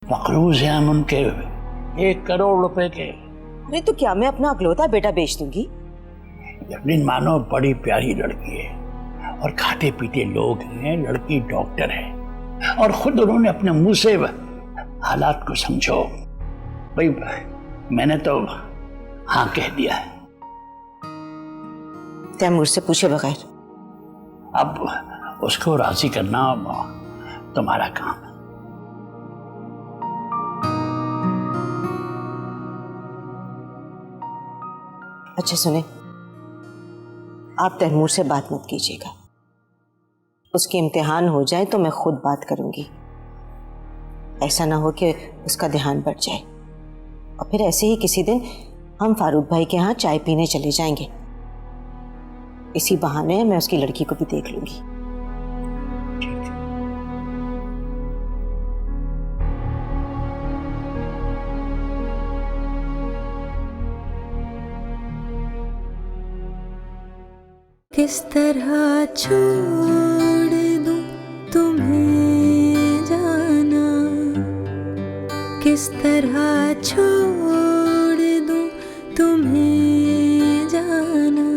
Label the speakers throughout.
Speaker 1: मकरूज हैं हम उनके 1 करोड़ रुपए के।
Speaker 2: अरे तो क्या मैं अपना अकलौता बेटा बेच दूंगी?
Speaker 1: यकीन मानो, बड़ी प्यारी लड़की है और खाते पीते लोग हैं। लड़की डॉक्टर है और खुद उन्होंने अपने मुंह से हालात को समझो भाई। मैंने तो हाँ कह दिया है।
Speaker 2: तैमूर से पूछे बगैर?
Speaker 1: अब उसको राजी करना तुम्हारा काम है।
Speaker 2: अच्छा सुने, आप तैमूर से बात मत कीजिएगा। उसके इम्तिहान हो जाए तो मैं खुद बात करूंगी। ऐसा ना हो कि उसका ध्यान बढ़ जाए और फिर ऐसे ही किसी दिन हम फारूक भाई के यहाँ चाय पीने चले जाएंगे। इसी बहाने मैं उसकी लड़की को भी देख लूंगी।
Speaker 3: किस तरह छोड़ दूं तुम्हें जाना, किस तरह छोड़ दूं तुम्हें जाना,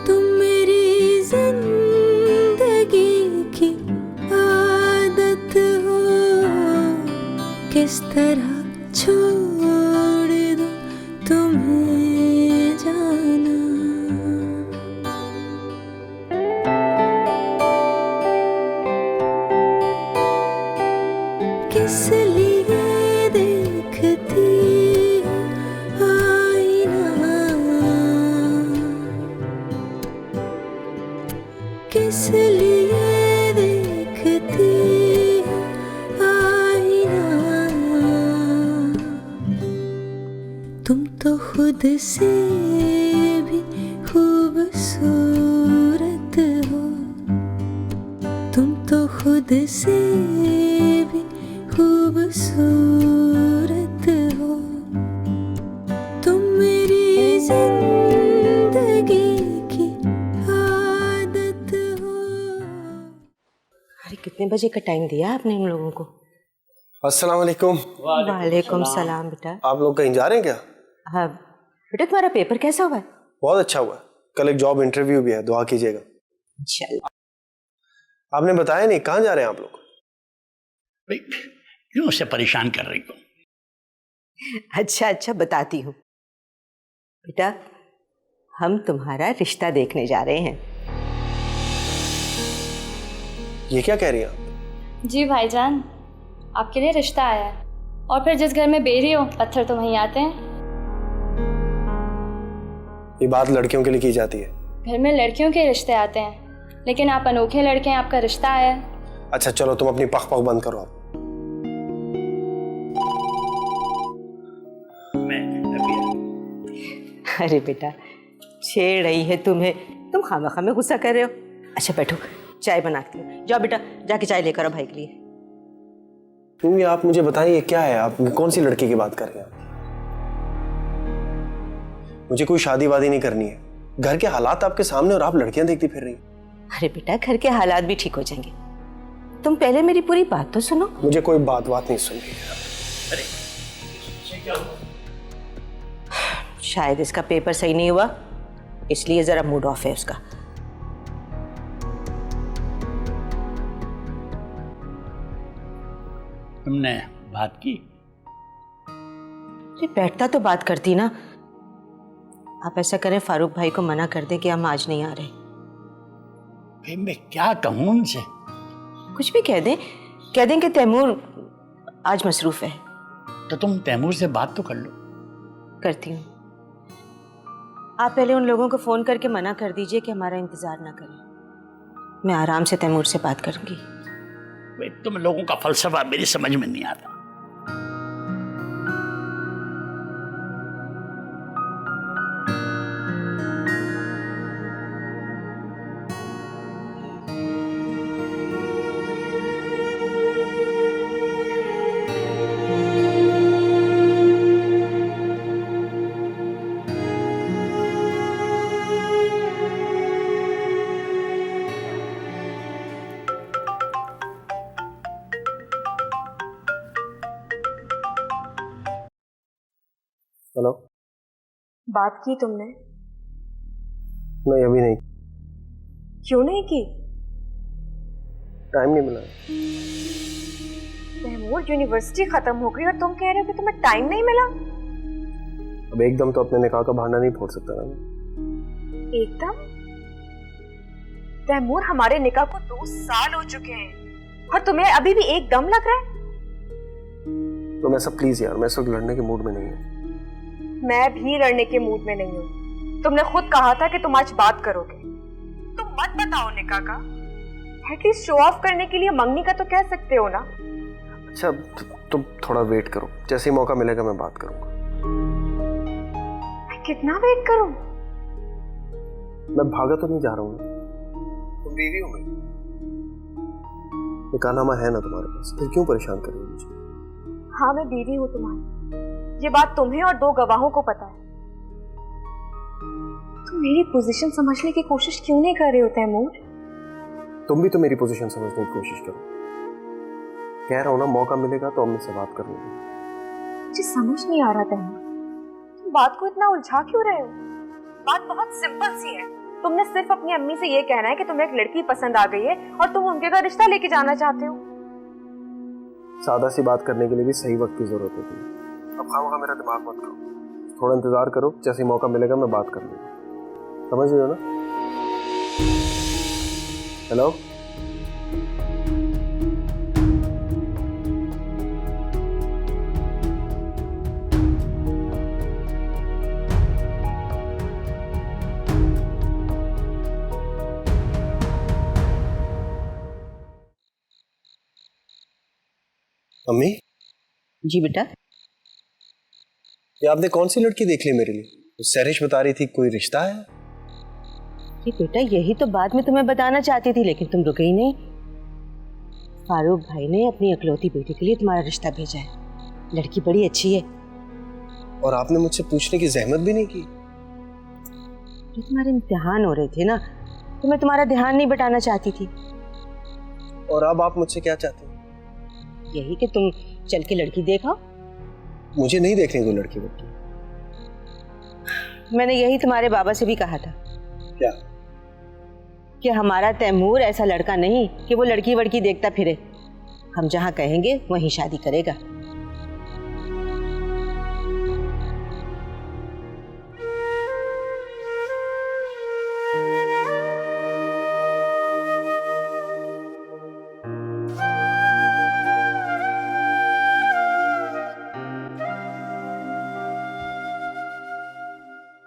Speaker 3: तुम मेरी जिंदगी की आदत हो। किस तरह छोड़ दूं तुम्हें जाना। किस लिए देखती आईना, किस लिए देखती आईना, तुम तो खुद से भी खूबसूरत हो, तुम तो खुद से भी खूबसूरत हो, तुम मेरी जिंदगी की आदत हो।
Speaker 2: अरे कितने बजे का टाइम दिया आपने हम लोगों को?
Speaker 4: अस्सलाम वालेकुम।
Speaker 2: वालेकुम सलाम बेटा।
Speaker 4: आप लोग कहीं जा रहे हैं क्या?
Speaker 2: हाँ बेटा, तुम्हारा पेपर कैसा हुआ?
Speaker 4: बहुत अच्छा हुआ। कल एक जॉब इंटरव्यू भी है, दुआ कीजिएगा।
Speaker 2: इंशाल्लाह।
Speaker 4: आपने बताया नहीं, कहाँ जा रहे हैं आप लोग?
Speaker 1: भाई क्यों उसे परेशान कर रही हो?
Speaker 2: अच्छा अच्छा बताती हूँ बेटा, हम तुम्हारा रिश्ता देखने जा रहे हैं।
Speaker 4: ये क्या कह रही हैं आप?
Speaker 5: जी भाईजान, आपके लिए रिश्ता आया है। और फिर जिस घर में बेरी हो पत्थर तो वहीं आते हैं।
Speaker 4: ये बात लड़कियों के लिए की जाती है।
Speaker 5: घर में लड़कियों के रिश्ते आते हैं, लेकिन आप अनोखे लड़के हैं, आपका रिश्ता आया है।
Speaker 4: अच्छा चलो, तुम अपनी पख बंद करो आप।
Speaker 2: अरे बेटा, छेड़ रही है तुम्हें, तुम खामखा में गुस्सा कर रहे हो। अच्छा बैठो, चाय बनाती हूँ। जाओ बेटा, जाके चाय लेकर आओ भाई के लिए।
Speaker 4: तुम ये आप मुझे बताइए, क्या है? आप कौन सी लड़की की बात कर रहे हैं? मुझे कोई शादी वादी नहीं करनी है। घर के हालात आपके सामने और आप लड़कियां देखती फिर रही।
Speaker 2: अरे बेटा, घर के हालात भी ठीक हो जाएंगे, तुम पहले मेरी पूरी बात तो सुनो।
Speaker 4: मुझे कोई बात नहीं सुननी।
Speaker 2: शायद इसका पेपर सही नहीं हुआ, इसलिए जरा मूड ऑफ है उसका।
Speaker 1: तुमने बात की?
Speaker 2: अरे बैठता तो बात करती ना। आप ऐसा करें, फारूक भाई को मना कर दें कि हम आज नहीं आ रहे।
Speaker 1: भाई मैं क्या कहूँ उनसे?
Speaker 2: कुछ भी कह दें कि तैमूर आज मसरूफ है।
Speaker 1: तो तुम तैमूर से बात तो कर लो।
Speaker 2: करती हूँ। आप पहले उन लोगों को फोन करके मना कर दीजिए कि हमारा इंतजार ना करें। मैं आराम से तैमूर से बात करूंगी।
Speaker 1: भाई तुम लोगों का फलसफा मेरी समझ में नहीं आता।
Speaker 4: हेलो।
Speaker 6: बात की तुमने?
Speaker 4: नहीं, अभी नहीं,
Speaker 6: क्यों नहीं की?
Speaker 4: टाइम नहीं मिला।
Speaker 6: तैमूर, यूनिवर्सिटी खत्म हो गई और तुम कह रहे हो कि तुम्हें टाइम नहीं मिला?
Speaker 4: अब एकदम तो अपने निकाह का बहाना नहीं फोड़ सकता ना।
Speaker 6: एकदम? तैमूर, हमारे निकाह को 2 साल हो चुके हैं और तुम्हें अभी भी एकदम लग रहा है?
Speaker 4: तो मैं सब प्लीज यार, मैं इस वक्त लड़ने के मूड में नहीं हूँ।
Speaker 6: मैं भी लड़ने के मूड में नहीं हूँ। तुमने खुद कहा था कि तुम आज बात करोगे। तुम मत बताओ निकाह का, एटलीस्ट शो ऑफ करने के लिए मंगनी का तो कह सकते हो ना।
Speaker 4: अच्छा, तुम थोड़ा वेट करो, जैसे ही मौका मिलेगा मैं बात करूंगा।
Speaker 6: मैं कितना वेट करूं?
Speaker 4: मैं भागा तो नहीं जा रहा हूँ। तुम बीवी हो मेरी, निकाहनामा है ना तुम्हारे पास, फिर क्यों परेशान कर रही हो मुझे?
Speaker 6: हाँ, मैं बीवी हूँ तुम्हारी, ये बात तुम्हें और 2 गवाहों को पता है। तुम मेरी पोजीशन समझने की कोशिश क्यों नहीं कर रहे हो तैमूर?
Speaker 4: तुम भी तो मेरी पोजीशन समझने की कोशिश करो। कह रहा हूं ना, मौका मिलेगा तो अम्मी से बात कर लूंगी।
Speaker 6: मुझे समझ नहीं आ रहा तैमूर, तुम बात को इतना उलझा क्यों रहे हो? बात बहुत सिंपल सी है। तुमने सिर्फ अपनी अम्मी से ये कहना है कि तुम्हें एक लड़की पसंद आ गई है और तुम उनके घर रिश्ता लेके जाना चाहते हो।
Speaker 4: सादा सी बात करने के लिए भी सही वक्त की जरूरत होती है। अब खामखा मेरा दिमाग मत खाओ, थोड़ा इंतजार करो, जैसे ही मौका मिलेगा मैं बात कर लूंगा। समझ रहे हो ना? हेलो। अम्मी
Speaker 2: जी बेटा।
Speaker 4: ये आपने कौन सी लड़की देख ली मेरे लिए? सैरिश बता रही थी कोई रिश्ता है।
Speaker 2: जी बेटा, यही तो बात मैं तुम्हें बताना चाहती थी, लेकिन तुम रुके ही नहीं। फारूक भाई ने अपनी इकलौती बेटी के लिए तुम्हारा रिश्ता भेजा है। लड़की बड़ी अच्छी है।
Speaker 4: और आपने मुझसे पूछने की जहमत भी नहीं की।
Speaker 2: जो तुम्हारे इम्तिहान हो रहे थे ना, तो मैं तुम्हारा ध्यान नहीं बटाना चाहती थी।
Speaker 4: और अब आप मुझसे क्या चाहते हैं?
Speaker 2: यही कि तुम चल के लड़की देखो।
Speaker 4: मुझे नहीं देखने कोई लड़की बच्ची।
Speaker 2: मैंने यही तुम्हारे बाबा से भी कहा था।
Speaker 4: क्या?
Speaker 2: कि हमारा तैमूर ऐसा लड़का नहीं कि वो लड़की वड़की देखता फिरे। हम जहाँ कहेंगे वहीं शादी करेगा।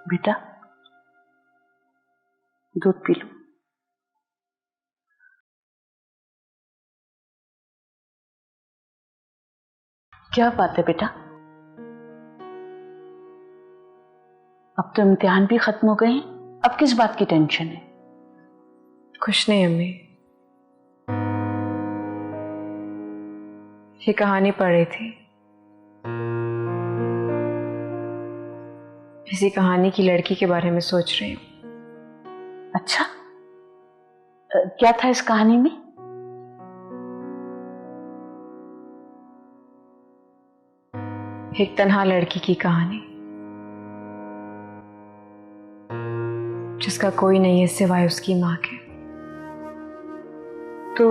Speaker 7: बेटा, दूध पी लो। क्या बात है बेटा? अब तो इम्तिहान भी खत्म हो गए हैं, अब किस बात की टेंशन है?
Speaker 6: कुछ नहीं अम्मी, ये कहानी पढ़ रही थी। इसी कहानी की लड़की के बारे में सोच रही हूँ।
Speaker 7: अच्छा, क्या था इस कहानी में?
Speaker 6: एक तन्हा लड़की की कहानी, जिसका कोई नहीं है सिवाय उसकी माँ के।
Speaker 7: तो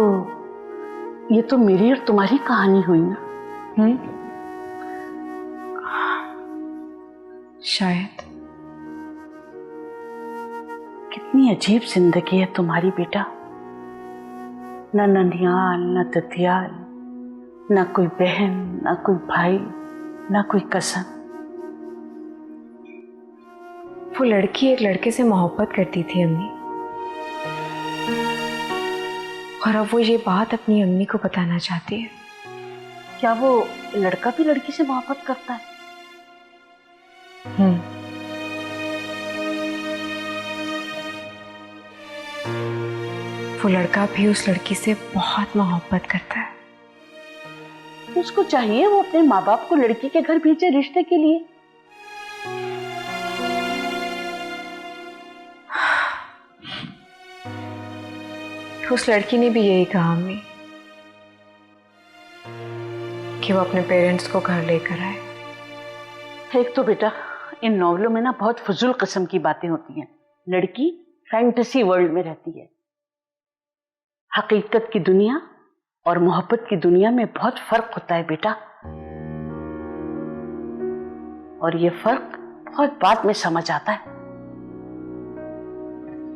Speaker 7: ये तो मेरी और तुम्हारी कहानी हुई ना?
Speaker 6: शायद।
Speaker 7: कितनी अजीब जिंदगी है तुम्हारी बेटा। न ननियाल, न ततियाल, न कोई बहन, न कोई भाई, न कोई कसम।
Speaker 6: वो लड़की एक लड़के से मोहब्बत करती थी अम्मी, और अब वो ये बात अपनी अम्मी को बताना चाहती है।
Speaker 7: क्या वो लड़का भी लड़की से मोहब्बत करता है?
Speaker 6: वो लड़का भी उस लड़की से बहुत मोहब्बत करता है।
Speaker 7: उसको चाहिए वो अपने माँ बाप को लड़की के घर भेजे रिश्ते के लिए।
Speaker 6: उस लड़की ने भी यही कहा अम्मी कि वो अपने पेरेंट्स को घर लेकर आए।
Speaker 7: एक तो बेटा इन नॉवलों में ना बहुत फजूल किस्म की बातें होती हैं। लड़की फैंटेसी वर्ल्ड में रहती है। हकीकत की दुनिया और मोहब्बत की दुनिया में बहुत फर्क होता है बेटा, और ये फर्क बहुत बाद में समझ आता है।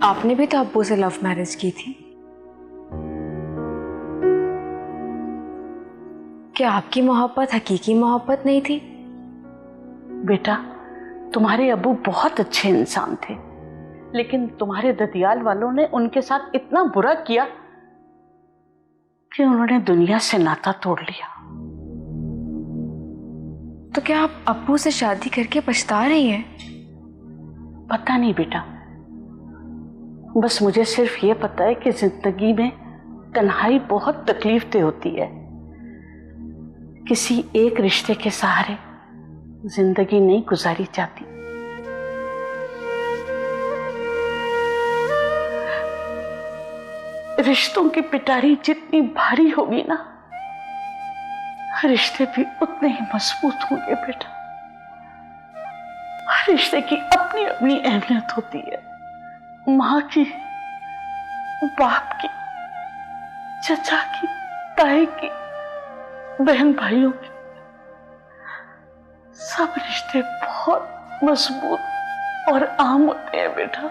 Speaker 6: आपने भी तो अब्बू से लव मैरिज की थी। क्या आपकी मोहब्बत हकीकी मोहब्बत नहीं थी?
Speaker 7: बेटा, तुम्हारे अब्बू बहुत अच्छे इंसान थे, लेकिन तुम्हारे ददियाल वालों ने उनके साथ इतना बुरा किया कि उन्होंने दुनिया से नाता तोड़ लिया।
Speaker 6: तो क्या आप अब्बू से शादी करके पछता रही हैं?
Speaker 7: पता नहीं बेटा, बस मुझे सिर्फ ये पता है कि जिंदगी में तन्हाई बहुत तकलीफ दे होती है। किसी एक रिश्ते के सहारे जिंदगी नहीं गुजारी जाती। रिश्तों की पिटारी जितनी भारी होगी ना, रिश्ते भी उतने ही मजबूत होंगे बेटा। हर रिश्ते की अपनी अपनी अहमियत होती है। माँ की, बाप की, चचा की, ताई की, बहन भाइयों की, सब रिश्ते बहुत मजबूत और आम होते हैं बेटा।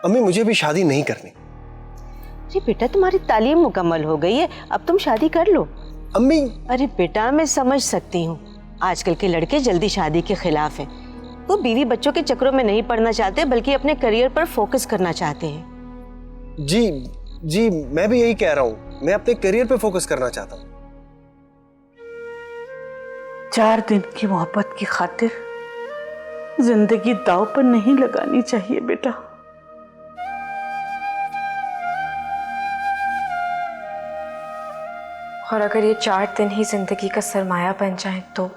Speaker 4: अम्मी, मुझे भी शादी नहीं करनी।
Speaker 2: अरे बेटा, तुम्हारी तालीम मुकम्मल हो गई है, अब तुम शादी कर लो।
Speaker 4: अम्मी,
Speaker 2: अरे बेटा, मैं समझ सकती हूँ आजकल के लड़के जल्दी शादी के खिलाफ हैं। वो बीवी बच्चों के चक्करों में नहीं पड़ना चाहते, बल्कि अपने करियर पर फोकस करना चाहते हैं।
Speaker 4: जी, मैं भी यही कह रहा हूँ। मैं अपने करियर पे फोकस करना चाहता हूँ।
Speaker 7: 4 दिन की मोहब्बत की खातिर जिंदगी दांव पर नहीं लगानी चाहिए बेटा।
Speaker 6: और अगर ये 4 दिन ही जिंदगी का सरमाया बन जाए तो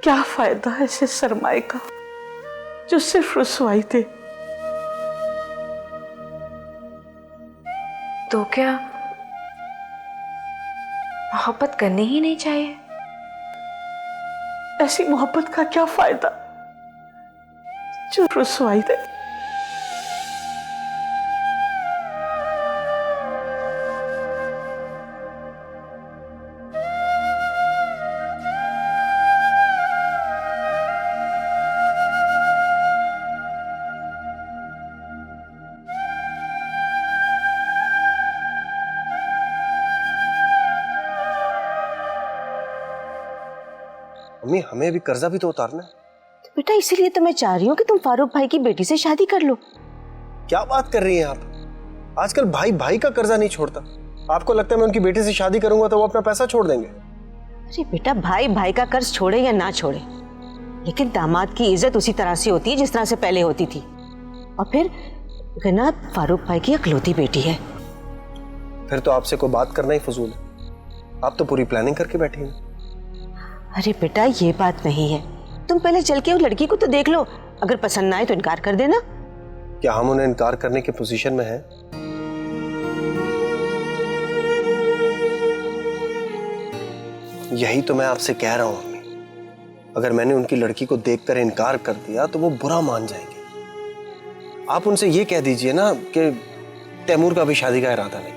Speaker 7: क्या फायदा है ऐसे सरमाए का जो सिर्फ रुसवाई दे।
Speaker 6: तो क्या मोहब्बत करनी ही नहीं चाहिए?
Speaker 7: ऐसी मोहब्बत का क्या फायदा जो रुसवाई दे।
Speaker 4: अम्मी, हमें भी कर्जा भी तो उतारना है।
Speaker 2: तो बेटा, इसीलिए तो मैं चाह रही हूँ कि तुम फारूक भाई की बेटी से शादी कर लो।
Speaker 4: क्या बात कर रही हैं आप? आजकल भाई भाई का कर्जा नहीं छोड़ता। आपको लगता है मैं उनकी बेटी से शादी करूंगा तो वो अपना पैसा छोड़ देंगे?
Speaker 2: अरे बेटा, भाई भाई का कर्ज छोड़े या ना छोड़े, लेकिन दामाद की इज्जत उसी तरह से होती है जिस तरह से पहले होती थी। और फिर गना फारूक भाई की इकलौती बेटी है।
Speaker 4: फिर तो आपसे कोई बात करना ही फजूल है। आप तो पूरी प्लानिंग करके बैठी हैं।
Speaker 2: अरे बेटा, ये बात नहीं है। तुम पहले चल के उस लड़की को तो देख लो, अगर पसंद ना आए तो इनकार कर देना।
Speaker 4: क्या हम उन्हें इनकार करने की पोजीशन में हैं? यही तो मैं आपसे कह रहा हूं अम्मी। अगर मैंने उनकी लड़की को देखकर इनकार कर दिया तो वो बुरा मान जाएंगे। आप उनसे ये कह दीजिए ना कि तैमूर का भी शादी का इरादा नहीं।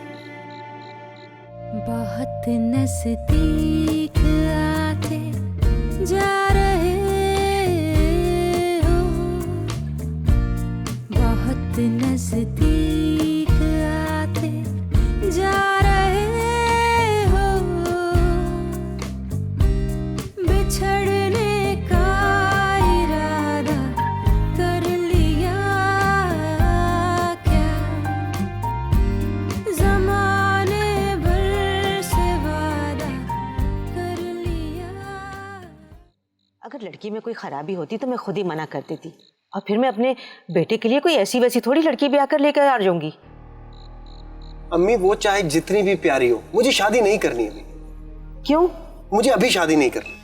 Speaker 3: बहुत नजदीक आते जा रहे हो, बहुत नजदीक आते जा रहे हो, बिछड़ने का इरादा कर लिया क्या, ज़माने भर से वादा कर लिया।
Speaker 2: अगर लड़की में कोई खराबी होती तो मैं खुद ही मना कर देती, और फिर मैं अपने बेटे के लिए कोई ऐसी वैसी थोड़ी लड़की ब्याह कर लेकर आ जाऊंगी।
Speaker 4: अम्मी, वो चाहे जितनी भी प्यारी हो, मुझे शादी नहीं करनी अभी।
Speaker 2: क्यों?
Speaker 4: मुझे अभी शादी नहीं करनी।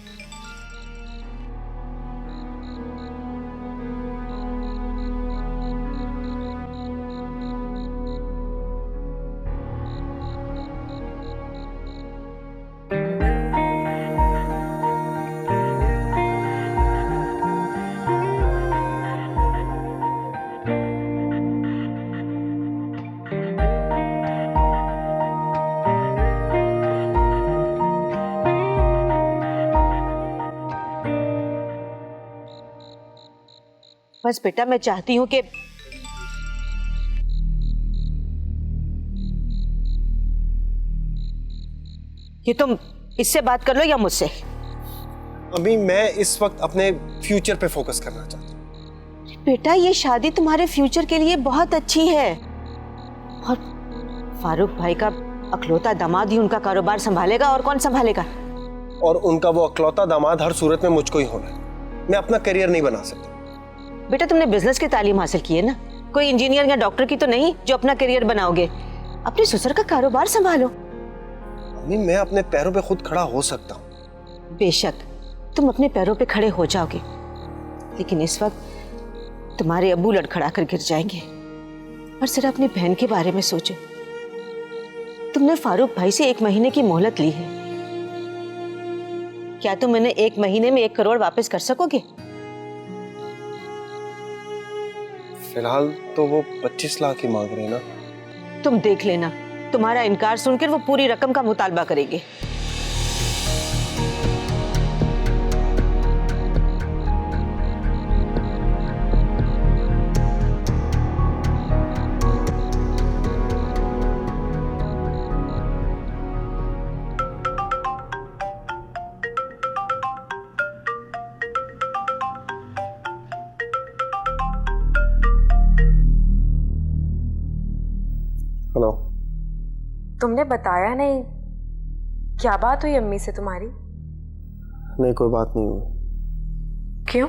Speaker 2: बस बेटा मैं चाहती हूँ कि ये तुम इससे बात कर लो या मुझसे।
Speaker 4: अभी मैं इस वक्त अपने फ्यूचर पे फोकस करना चाहता हूँ।
Speaker 2: बेटा ये शादी तुम्हारे फ्यूचर के लिए बहुत अच्छी है, और फारूक भाई का अकलौता दामाद ही उनका कारोबार संभालेगा, और कौन संभालेगा?
Speaker 4: और उनका वो अकलौता दामाद हर सूरत में मुझको ही होना है। मैं अपना करियर नहीं बना सकता।
Speaker 2: बेटा तुमने बिजनेस की तालीम हासिल की है ना, कोई इंजीनियर या डॉक्टर की तो नहीं जो अपना करियर बनाओगे। अपने ससुर का कारोबार संभालो।
Speaker 4: अम्मी मैं अपने पैरों पे खुद खड़ा हो सकता हूँ।
Speaker 2: बेशक तुम अपने पैरों पे खड़े हो जाओगे, लेकिन इस वक्त तुम्हारे अब्बू लड़खड़ा कर गिर जाएंगे। और जरा अपनी बहन के बारे में सोचो। तुमने फारूक भाई से 1 महीने की मोहलत ली है, क्या तुम इन्हें 1 महीने में 1 करोड़ वापस कर सकोगे?
Speaker 4: फिलहाल तो वो 25 लाख ही मांग रहे हैं ना।
Speaker 2: तुम देख लेना, तुम्हारा इनकार सुनकर वो पूरी रकम का मुतालबा करेंगे।
Speaker 4: हेलो।
Speaker 6: तुमने बताया नहीं, क्या बात हुई अम्मी से तुम्हारी?
Speaker 4: नहीं कोई बात नहीं हुई।
Speaker 6: क्यों?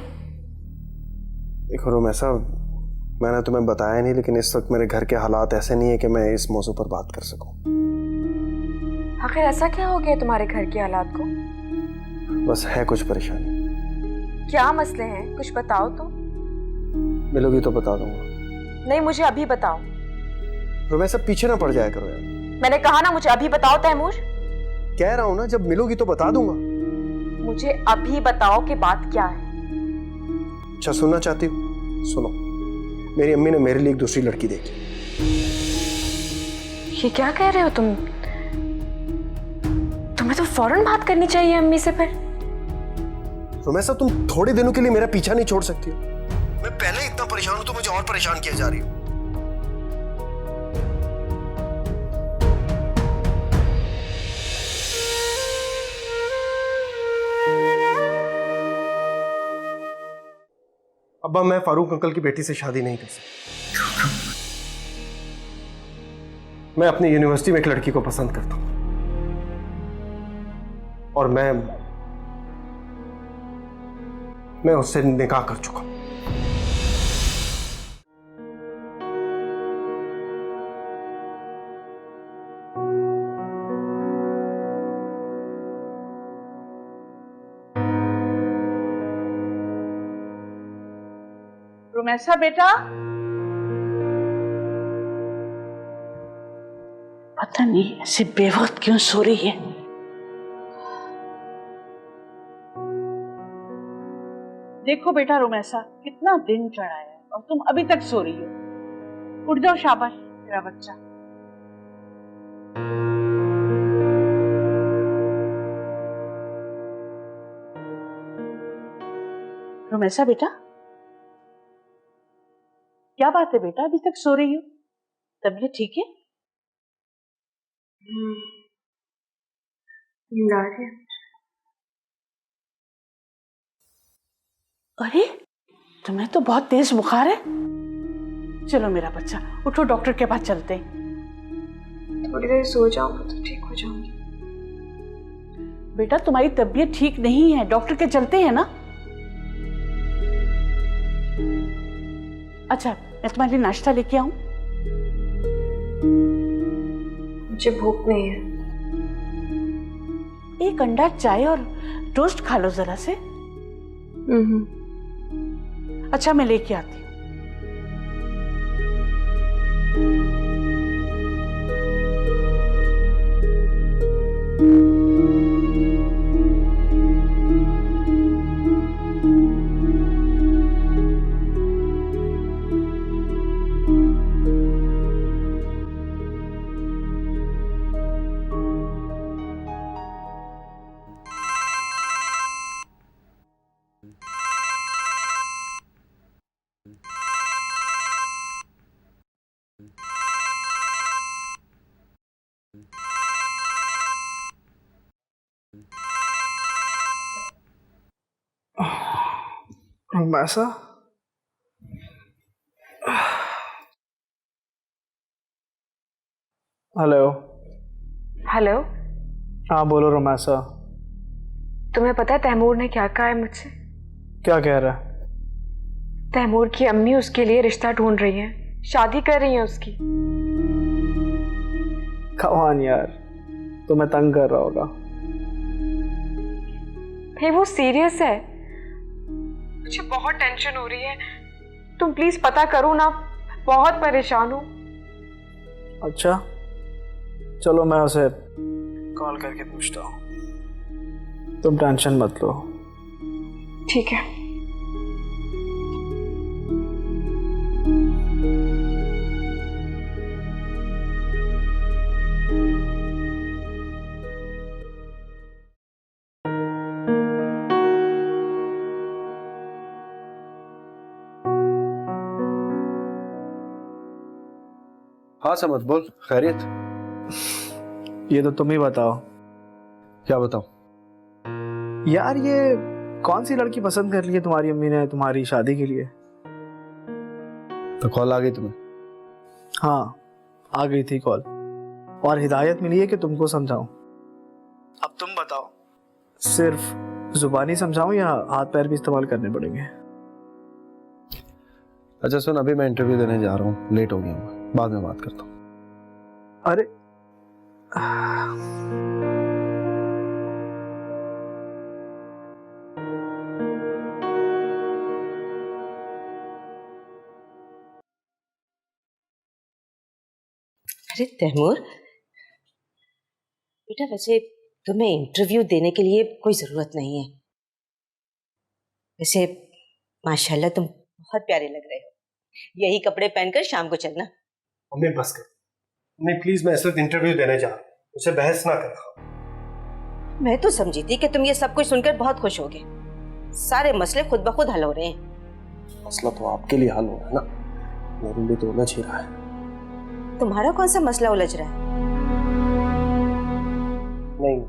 Speaker 4: देखो रोमेसा, मैंने तुम्हें बताया नहीं, लेकिन इस वक्त मेरे घर के हालात ऐसे नहीं है कि मैं इस मौजू पर बात कर सकूं।
Speaker 6: आखिर ऐसा क्या हो गया तुम्हारे घर के हालात को?
Speaker 4: बस है कुछ परेशानी।
Speaker 6: क्या मसले हैं, कुछ बताओ तो।
Speaker 4: मिलोगी तो बता दूंगा।
Speaker 6: नहीं, मुझे अभी बताओ।
Speaker 4: रोमेसा पीछे ना पड़ जाया करो यार।
Speaker 6: मैंने कहा ना मुझे अभी बताओ तैमूर।
Speaker 4: कह रहा हूं ना, जब मिलोगी तो बता दूंगा।
Speaker 6: मुझे अभी बताओ कि बात क्या है।
Speaker 4: अच्छा सुनना चाहती हो? सुनो, मेरी अम्मी ने मेरे लिए एक दूसरी लड़की देखी।
Speaker 6: ये क्या कह रहे हो तुम? तुम्हें तो फौरन बात करनी चाहिए अम्मी से फिर।
Speaker 4: रोमेसा तुम थोड़े दिनों के लिए मेरा पीछा नहीं छोड़ सकती हो? मैं पहले इतना परेशान हूं तो मुझे और परेशान किया जा रही हो। अब्बा मैं फारूक अंकल की बेटी से शादी नहीं कर सकता। मैं अपनी यूनिवर्सिटी में एक लड़की को पसंद करता हूं, और मैं उससे निकाह कर चुका हूं।
Speaker 7: रोमेसा बेटा, पता नहीं ऐसे बेवक्त क्यों सो रही है। देखो बेटा रोमेसा, कितना दिन चढ़ा है और तुम अभी तक सो रही हो। उठ जाओ, शाबाश तेरा बच्चा। रोमेसा बेटा, क्या बात है बेटा, अभी तक सो रही हो? तबीयत ठीक है?
Speaker 6: नींद आ रही है।
Speaker 7: अरे तुम्हें तो बहुत तेज बुखार है। चलो मेरा बच्चा, उठो, डॉक्टर के पास चलते हैं।
Speaker 6: थोड़ी देर सो जाऊंगा तो ठीक हो जाऊंगी।
Speaker 7: बेटा तुम्हारी तबीयत ठीक नहीं है, डॉक्टर के चलते हैं ना। अच्छा मैं तुम्हारे लिए नाश्ता लेके आऊं?
Speaker 6: मुझे भूख नहीं है।
Speaker 7: एक अंडा, चाय और टोस्ट खा लो जरा से। अच्छा मैं लेके आती हूँ।
Speaker 8: रोमैसा? हेलो।
Speaker 6: हेलो।
Speaker 8: हाँ बोलो रोमैसा।
Speaker 6: तुम्हें पता है तैमूर ने क्या कहा है मुझसे?
Speaker 8: क्या कह रहा है?
Speaker 6: तैमूर की अम्मी उसके लिए रिश्ता ढूंढ रही हैं, शादी कर रही हैं उसकी।
Speaker 8: कमान यार, तुम्हें तंग कर रहा होगा।
Speaker 6: भाई वो सीरियस है, मुझे बहुत टेंशन हो रही है। तुम प्लीज पता करो ना, बहुत परेशान हूँ।
Speaker 8: अच्छा चलो मैं उसे कॉल करके पूछता हूँ, तुम टेंशन मत लो।
Speaker 6: ठीक है।
Speaker 4: हाँ समझ, बोल, खैरियत?
Speaker 8: ये तो तुम ही बताओ।
Speaker 4: क्या बताऊं?
Speaker 8: यार ये कौन सी लड़की पसंद कर ली है तुम्हारी अम्मी ने तुम्हारी शादी के लिए?
Speaker 4: तो कॉल आ गई तुम्हें?
Speaker 8: हाँ आ गई थी कॉल, और हिदायत मिली है कि तुमको समझाऊं। अब तुम बताओ, सिर्फ जुबानी समझाऊं या हाथ पैर भी इस्तेमाल करने पड़ेंगे?
Speaker 4: अच्छा सुन, अभी मैं इंटरव्यू देने जा रहा हूँ, लेट हो गया हूँ, बाद में बात करता हूँ।
Speaker 8: अरे
Speaker 2: अरे तैमूर बेटा, वैसे तुम्हें इंटरव्यू देने के लिए कोई जरूरत नहीं है। वैसे माशाल्लाह तुम बहुत प्यारे लग रहे हो। यही कपड़े पहनकर शाम को चलना।
Speaker 4: मम्मी बस कर, मम्मी प्लीज, मैं इस वक्त इंटरव्यू देने जा रहा हूँ, मुझसे बहस ना कर।
Speaker 2: मैं तो समझी थी कि तुम ये सब कुछ सुनकर बहुत खुश होगे। सारे मसले खुद ब खुद हल हो रहे हैं।
Speaker 4: मसला तो आपके लिए हल हो रहा है ना, मेरे लिए तो उलझ ही रहा है।
Speaker 2: तुम्हारा कौन सा मसला उलझ रहा है?
Speaker 4: नहीं,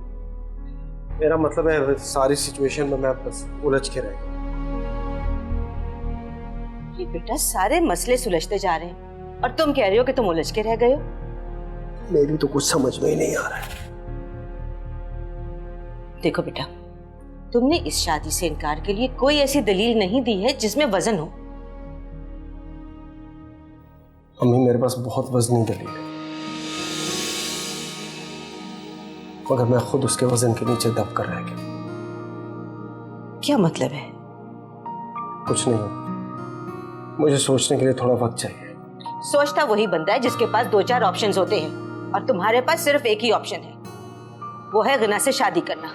Speaker 4: मेरा मतलब है सारी सिचुएशन में मैं बस उलझ के रह गया।
Speaker 2: ये बेटा सारे मसले सुलझते जा रहे हैं और तुम कह रहे हो कि तुम उलझ के रह गए हो।
Speaker 4: मेरी तो कुछ समझ में ही नहीं आ रहा है।
Speaker 2: देखो बेटा, तुमने इस शादी से इनकार के लिए कोई ऐसी दलील नहीं दी है जिसमें वजन हो।
Speaker 4: अम्मी मेरे पास बहुत वजनी दलील है, मगर मैं खुद उसके वजन के नीचे दब कर रह गया।
Speaker 2: क्या मतलब है?
Speaker 4: कुछ नहीं होगा, मुझे सोचने के लिए थोड़ा वक्त चाहिए।
Speaker 2: सोचता वही बंदा है जिसके पास 2-4 ऑप्शंस होते हैं, और तुम्हारे पास सिर्फ एक ही ऑप्शन है, वो है गना से शादी करना।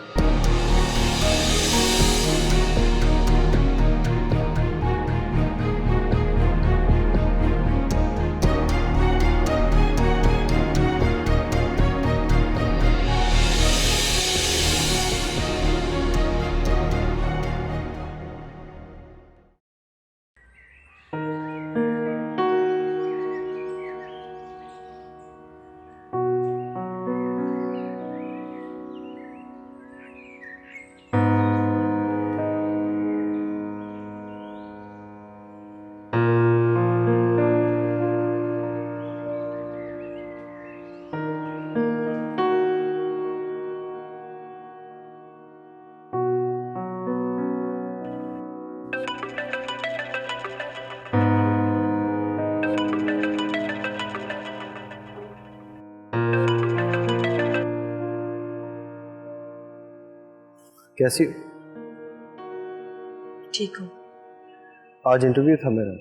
Speaker 4: कैसी हो?
Speaker 6: ठीक हूँ।
Speaker 4: आज इंटरव्यू था मेरा।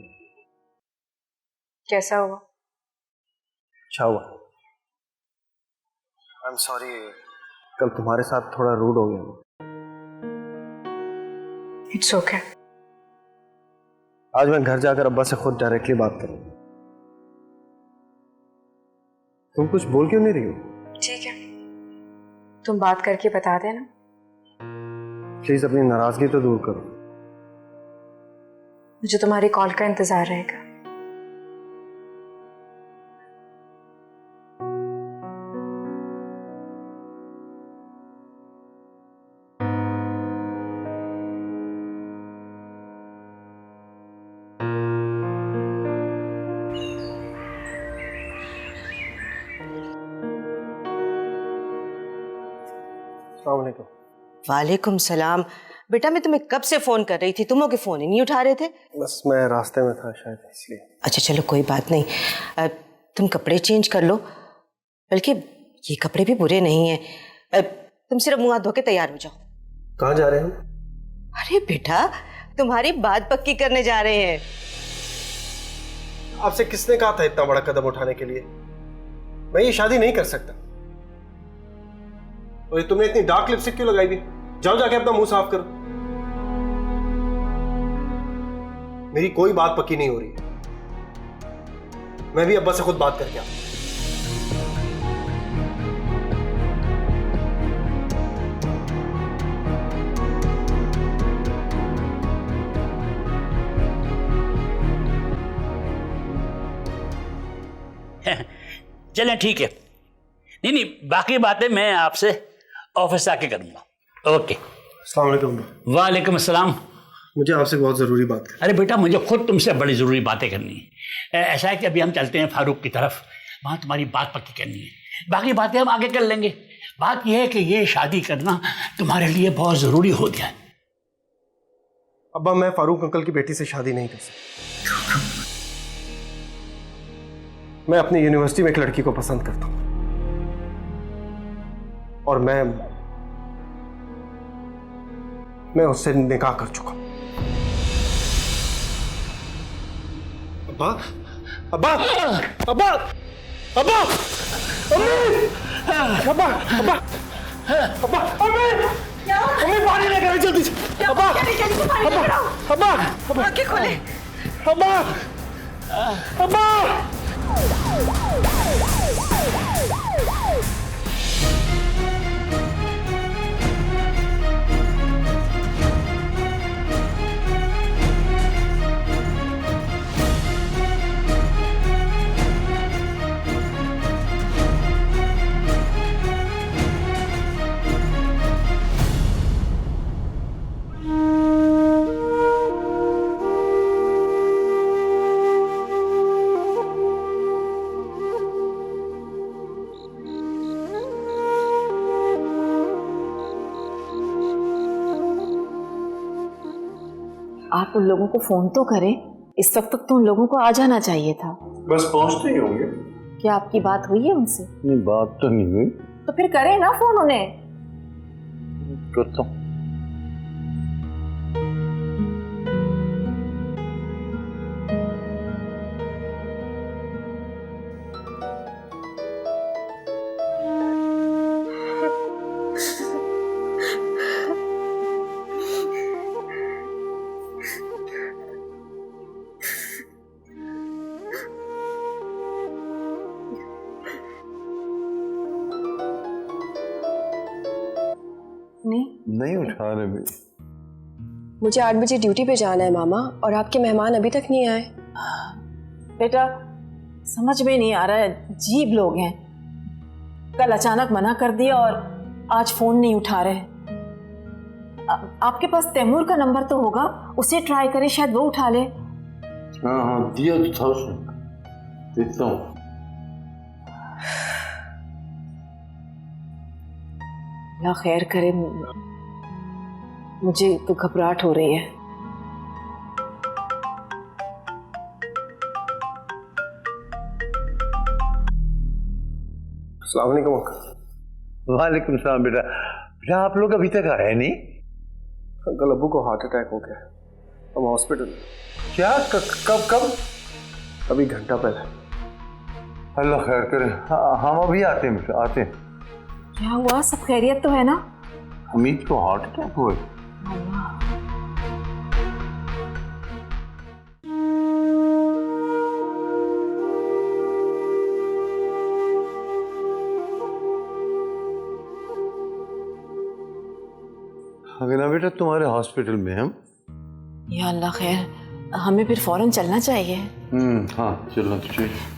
Speaker 6: कैसा हुआ?
Speaker 4: अच्छा हुआ। आई एम सॉरी, कल तुम्हारे साथ थोड़ा रूड हो गया।
Speaker 6: It's okay.
Speaker 4: आज मैं घर जाकर अब्बा से खुद डायरेक्टली बात करूंगा। तुम कुछ बोल क्यों नहीं रही हो?
Speaker 6: ठीक है, तुम बात करके बता देना।
Speaker 4: प्लीज अपनी नाराजगी तो दूर करो।
Speaker 6: मुझे तुम्हारी कॉल का इंतजार रहेगा।
Speaker 2: वालेकुम सलाम। बेटा मैं तुम्हें कब से फोन कर रही थी, तुम लोग फोन ही नहीं उठा रहे थे।
Speaker 4: बस मैं रास्ते में था शायद इसलिए।
Speaker 2: अच्छा चलो कोई बात नहीं, तुम कपड़े चेंज कर लो, बल्कि ये कपड़े भी बुरे नहीं हैं। तुम सिर्फ मुंह हाथ धो के तैयार हो जाओ।
Speaker 4: कहाँ जा रहे हैं?
Speaker 2: अरे बेटा तुम्हारी बात पक्की करने जा रहे हैं।
Speaker 4: आपसे किसने कहा था इतना बड़ा कदम उठाने के लिए? मैं ये शादी नहीं कर सकता। और ये तुमने इतनी डार्क लिपस्टिक क्यों लगाई हुई? जाओ जाके अपना मुंह साफ करो। मेरी कोई बात पक्की नहीं हो रही है। मैं भी अब्बा से खुद बात करके आता हूं।
Speaker 1: चलें ठीक है। नहीं बाकी बातें मैं आपसे ऑफिस आके करूंगा। ओके।
Speaker 4: अस्सलाम वालेकुम।
Speaker 1: वालेकुम अस्सलाम।
Speaker 4: मुझे आपसे बहुत जरूरी बात है।
Speaker 1: अरे बेटा मुझे खुद तुमसे बड़ी ज़रूरी बातें करनी है। ऐसा है कि अभी हम चलते हैं फारूक की तरफ, वहाँ तुम्हारी बात पक्की करनी है, बाकी बातें हम आगे कर लेंगे। बात यह है कि ये शादी करना तुम्हारे लिए बहुत ज़रूरी हो गया है।
Speaker 4: अब्बा मैं फारूक अंकल की बेटी से शादी नहीं कर सकता। मैं अपनी यूनिवर्सिटी में एक लड़की को पसंद करता हूं और मैं उससे निकाह कर चुका हूं। अब्बा अब्बा अब्बा अब्बा अब्बा अब्बा अब्बा अम्मी पानी लेकर आओ जल्दी से। अब्बा अब्बा अब्बा आंखें खोले। अब्बा अब्बा
Speaker 9: आप उन लोगों को फोन तो करें, इस वक्त तक तो उन लोगों को आ जाना चाहिए था।
Speaker 10: बस पहुंचते ही होंगे।
Speaker 9: क्या आपकी बात हुई है उनसे?
Speaker 10: नहीं बात तो नहीं हुई।
Speaker 9: तो फिर करें ना फोन उन्हें।
Speaker 10: करता हूँ। नहीं उठा रहे भाई।
Speaker 6: मुझे 8 बजे ड्यूटी पे जाना है मामा, और आपके मेहमान अभी तक नहीं आए।
Speaker 9: बेटा समझ में नहीं आ रहा है, अजीब लोग हैं। कल अचानक मना कर दिया और आज फोन नहीं उठा रहे। आपके पास तैमूर का नंबर तो होगा, उसे ट्राई करें, शायद वो उठा ले।
Speaker 10: हाँ दिया तो था उसने, देखता हूँ।
Speaker 9: अल्लाह खैर करे, मुझे तो घबराहट हो रही है।
Speaker 4: अस्सलाम वालेकुम अंकल।
Speaker 10: वालेकुम सलाम। बेटा बेटा आप लोग अभी तक आए नहीं?
Speaker 4: अंकल अब्बू को हार्ट अटैक हो गया, हम हॉस्पिटल।
Speaker 10: क्या? कब?
Speaker 4: अभी घंटा पहले।
Speaker 10: अल्लाह खैर करे। हम अभी आते हैं।
Speaker 9: क्या हुआ, सब खैरियत तो है ना?
Speaker 10: हमीद को हार्ट अटैक हुआ। अगर बेटा तुम्हारे हॉस्पिटल में हम।
Speaker 9: या अल्लाह खैर, हमें फिर फौरन चलना चाहिए।
Speaker 10: हाँ चलना तो चाहिए।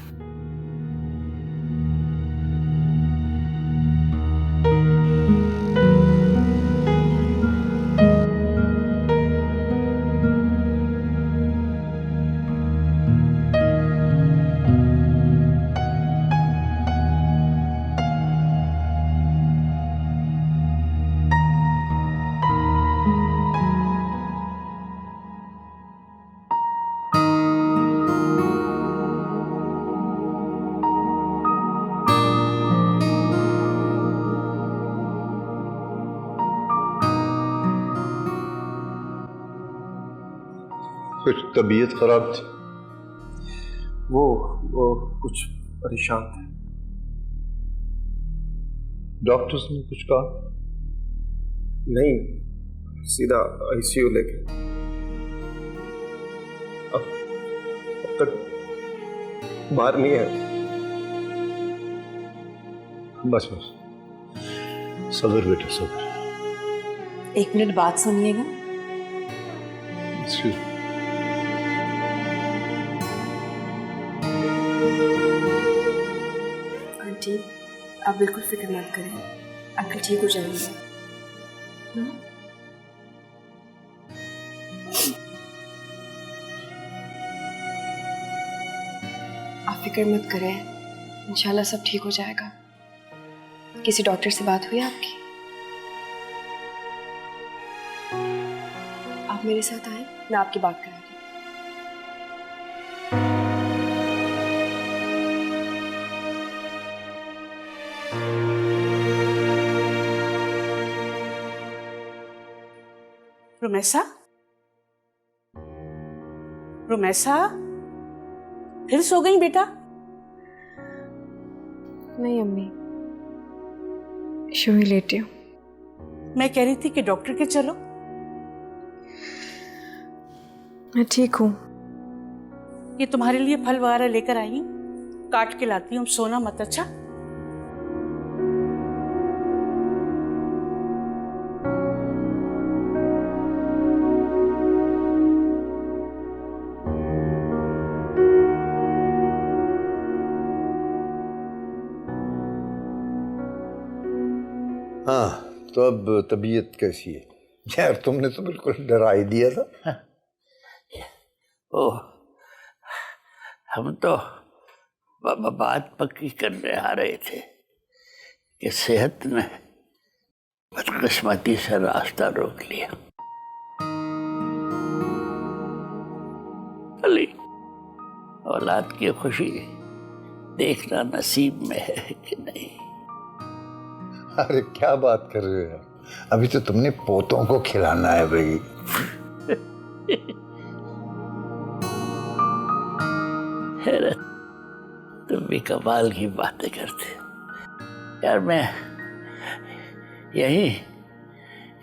Speaker 11: कुछ तबीयत खराब थी?
Speaker 4: वो कुछ परेशान थे।
Speaker 11: डॉक्टर्स ने कुछ कहा?
Speaker 4: नहीं, सीधा आईसीयू लेके। अब तक बाहर नहीं है।
Speaker 11: बस सब्र बेटा, सब्र।
Speaker 9: 1 मिनट बात सुनिएगा।
Speaker 6: आंटी, आप बिल्कुल फिक्र मत करें, अंकल ठीक हो जाएंगे। आप फिक्र मत करें, इंशाल्लाह सब ठीक हो जाएगा। किसी डॉक्टर से बात हुई आपकी? आप मेरे साथ आए, मैं आपकी बात करा दूं।
Speaker 7: रुमैसा, रुमैसा, फिर सो गई बेटा?
Speaker 6: नहीं अम्मी, शो ही लेटी हूँ।
Speaker 7: मैं कह रही थी कि डॉक्टर के चलो।
Speaker 6: मैं ठीक हूँ।
Speaker 7: ये तुम्हारे लिए फल वगैरह लेकर आई हूँ, काट के लाती हूँ, सोना मत। अच्छा?
Speaker 11: हाँ, तो अब तबीयत कैसी है? यार तुमने तो बिल्कुल डरा ही दिया था।
Speaker 1: ओह, हम तो बात पक्की करने आ रहे थे कि सेहत ने बदकिस्मती से रास्ता रोक लिया। अली, औलाद की खुशी देखना नसीब में है कि नहीं?
Speaker 11: अरे क्या बात कर रहे हो यार, अभी तो तुमने पोतों को खिलाना है भाई।
Speaker 1: तुम भी कमाल की बातें करते यार। मैं यही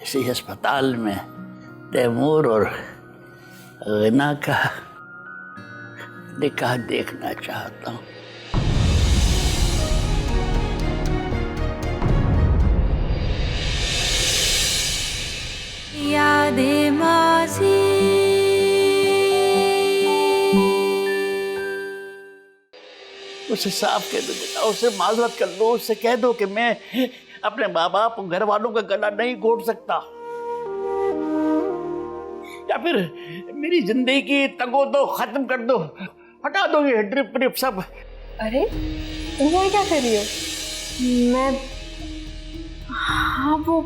Speaker 1: इसी अस्पताल में तैमूर और गना का निकाह देखना चाहता हूँ।
Speaker 3: यादें माज़ी,
Speaker 1: उसे साफ कह दो बेटा, उसे माजरत कर लो, उससे कह दो कि मैं अपने माँ बाप और घर वालों का गला नहीं घोट सकता, या फिर मेरी जिंदगी की तगो दो खत्म कर दो, हटा दो ये ड्रिप ड्रिप सब।
Speaker 6: अरे तुम यहाँ क्या कर रही हो? मैं, हाँ वो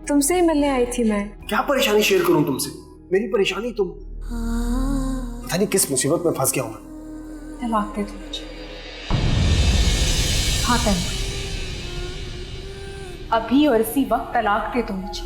Speaker 6: तुमसे ही मिलने आई थी। मैं
Speaker 4: क्या परेशानी शेयर करूं तुमसे? मेरी परेशानी तुम, पता नहीं किस मुसीबत में फंस गया हूं।
Speaker 6: तलाक दे दो मुझे। हाँ तैमूर, अभी और इसी वक्त तलाक दे दो मुझे।